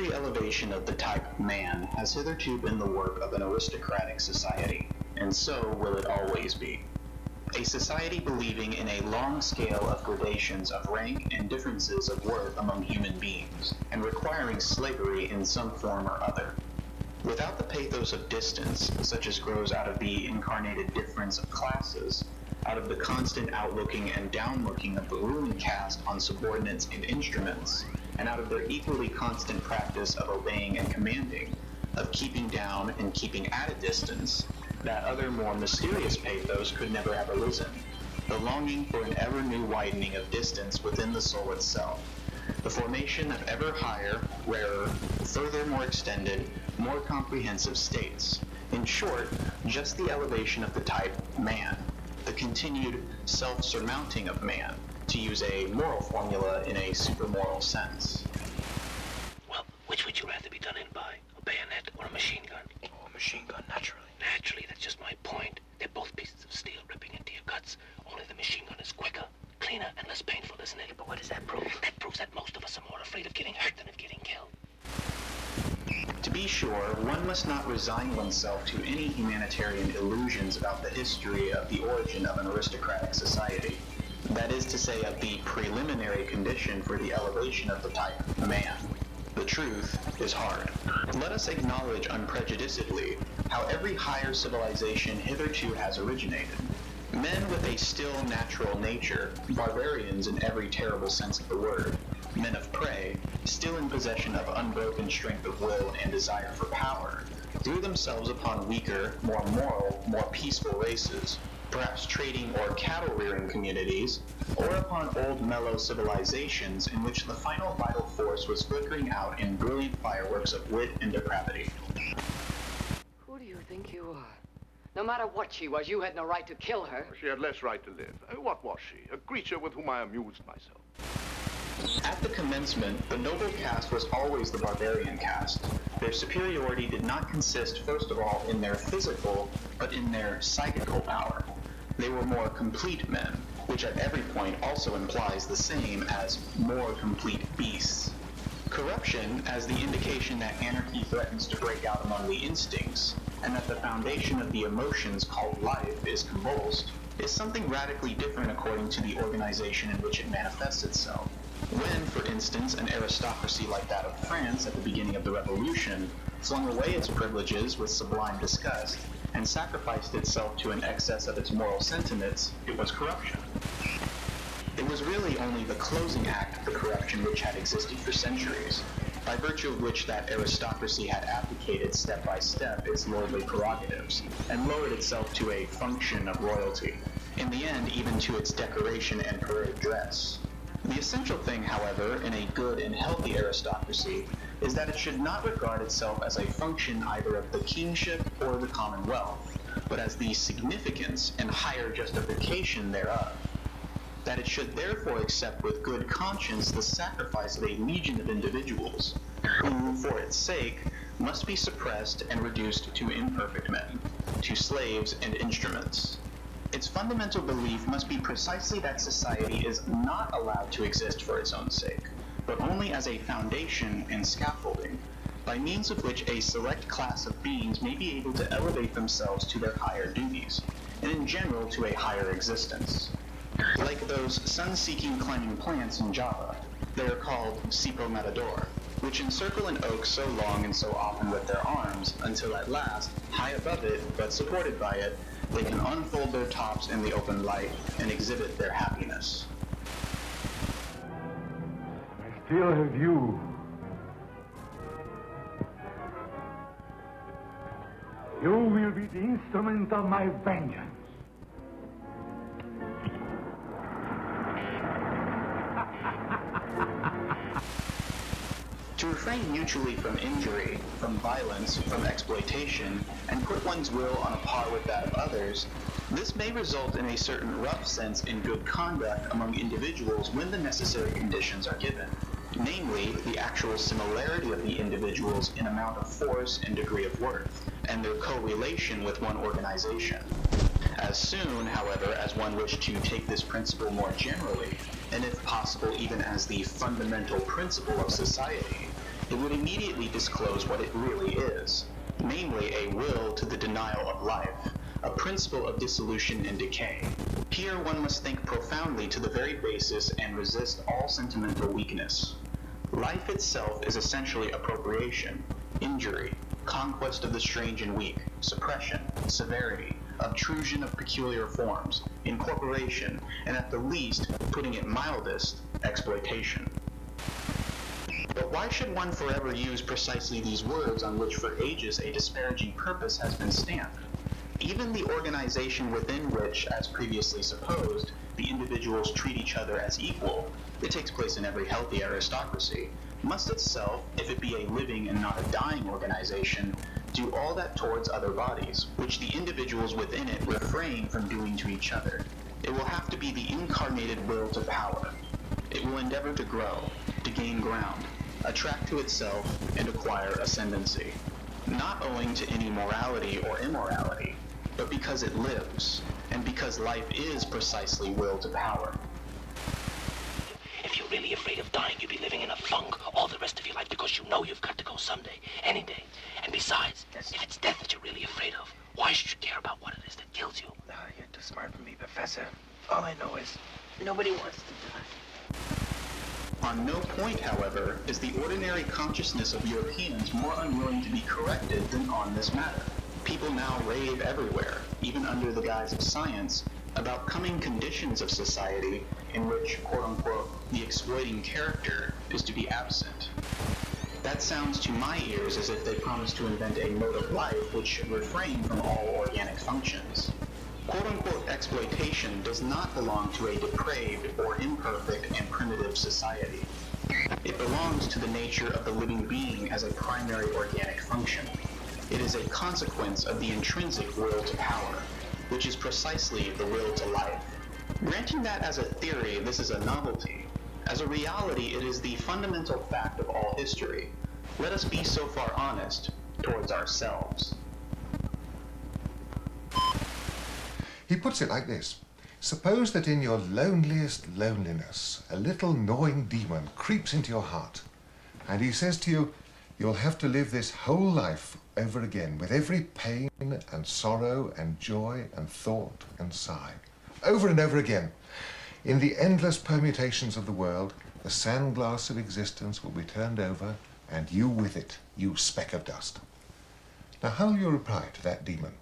Every elevation of the type man has hitherto been the work of an aristocratic society, and so will it always be. A society believing in a long scale of gradations of rank and differences of worth among human beings, and requiring slavery in some form or other. Without the pathos of distance, such as grows out of the incarnated difference of classes, out of the constant outlooking and downlooking of the ruling caste on subordinates and instruments, and out of their equally constant practice of obeying and commanding, of keeping down and keeping at a distance, that other more mysterious pathos could never have arisen, the longing for an ever new widening of distance within the soul itself, the formation of ever higher, rarer, further more extended, more comprehensive states. In short, just the elevation of the type man, the continued self-surmounting of man, to use a moral formula in a supermoral sense. Well, which would you rather be done in by? A bayonet or a machine gun? Oh, a machine gun, naturally. Naturally, that's just my point. They're both pieces of steel ripping into your guts. Only the machine gun is quicker, cleaner, and less painful, isn't it? But what does that prove? That proves that most of us are more afraid of getting hurt than of getting killed. To be sure, one must not resign oneself to any humanitarian illusions about the history of the origin of an aristocratic society. That is to say, of the preliminary condition for the elevation of the type man. The truth is hard. Let us acknowledge unprejudicedly how every higher civilization hitherto has originated. Men with a still natural nature, barbarians in every terrible sense of the word, men of prey, still in possession of unbroken strength of will and desire for power, threw themselves upon weaker, more moral, more peaceful races, perhaps trading or cattle-rearing communities, or upon old mellow civilizations in which the final vital force was flickering out in brilliant fireworks of wit and depravity. Who do you think you are? No matter what she was, you had no right to kill her. She had less right to live. What was she? A creature with whom I amused myself. At the commencement, the noble caste was always the barbarian caste. Their superiority did not consist, first of all, in their physical, but in their psychical power. They were more complete men, which at every point also implies the same as more complete beasts. Corruption, as the indication that anarchy threatens to break out among the instincts, and that the foundation of the emotions called life is convulsed, is something radically different according to the organization in which it manifests itself. When, for instance, an aristocracy like that of France at the beginning of the Revolution flung away its privileges with sublime disgust and sacrificed itself to an excess of its moral sentiments, it was corruption. It was really only the closing act of the corruption which had existed for centuries, by virtue of which that aristocracy had abdicated step by step its lordly prerogatives, and lowered itself to a function of royalty, in the end even to its decoration and parade dress. The essential thing, however, in a good and healthy aristocracy is that it should not regard itself as a function either of the kingship or the commonwealth, but as the significance and higher justification thereof. That it should therefore accept with good conscience the sacrifice of a legion of individuals, who, for its sake, must be suppressed and reduced to imperfect men, to slaves and instruments. Its fundamental belief must be precisely that society is not allowed to exist for its own sake, but only as a foundation and scaffolding, by means of which a select class of beings may be able to elevate themselves to their higher duties, and in general to a higher existence. Like those sun-seeking climbing plants in Java, they are called Sipo Matador, which encircle an oak so long and so often with their arms, until at last, high above it, but supported by it, they can unfold their tops in the open light and exhibit their happiness. I still have you. You will be the instrument of my vengeance. To refrain mutually from injury, from violence, from exploitation, and put one's will on a par with that of others, this may result in a certain rough sense in good conduct among individuals when the necessary conditions are given, namely, the actual similarity of the individuals in amount of force and degree of worth, and their co-relation with one organization. As soon, however, as one wished to take this principle more generally, and if possible even as the fundamental principle of society, it would immediately disclose what it really is, namely a will to the denial of life, a principle of dissolution and decay. Here one must think profoundly to the very basis and resist all sentimental weakness. Life itself is essentially appropriation, injury, conquest of the strange and weak, suppression, severity, obtrusion of peculiar forms, incorporation, and at the least, putting it mildest, exploitation. But why should one forever use precisely these words on which for ages a disparaging purpose has been stamped? Even the organization within which, as previously supposed, the individuals treat each other as equal, it takes place in every healthy aristocracy, must itself, if it be a living and not a dying organization, do all that towards other bodies, which the individuals within it refrain from doing to each other. It will have to be the incarnated will to power. It will endeavor to grow, to gain ground, attract to itself, and acquire ascendancy, not owing to any morality or immorality, but because it lives, and because life is precisely will to power. If you're really afraid of dying, you'll be living in a funk all the rest of your life because you know you've got to go someday, any day. And besides, if it's death that you're really afraid of, why should you care about what it is that kills you? You're too smart for me, Professor. All I know is nobody wants to die. On no point, however, is the ordinary consciousness of Europeans more unwilling to be corrected than on this matter. People now rave everywhere, even under the guise of science, about coming conditions of society in which, quote-unquote, the exploiting character is to be absent. That sounds to my ears as if they promise to invent a mode of life which should refrain from all organic functions. Quote-unquote exploitation does not belong to a depraved or imperfect and primitive society. It belongs to the nature of the living being as a primary organic function. It is a consequence of the intrinsic will to power, which is precisely the will to life. Granting that as a theory, this is a novelty. As a reality, it is the fundamental fact of all history. Let us be so far honest towards ourselves. He puts it like this. Suppose that in your loneliest loneliness, a little gnawing demon creeps into your heart, and he says to you, you'll have to live this whole life over again, with every pain and sorrow and joy and thought and sigh, over and over again. In the endless permutations of the world, the sandglass of existence will be turned over, and you with it, you speck of dust. Now, how will you reply to that demon?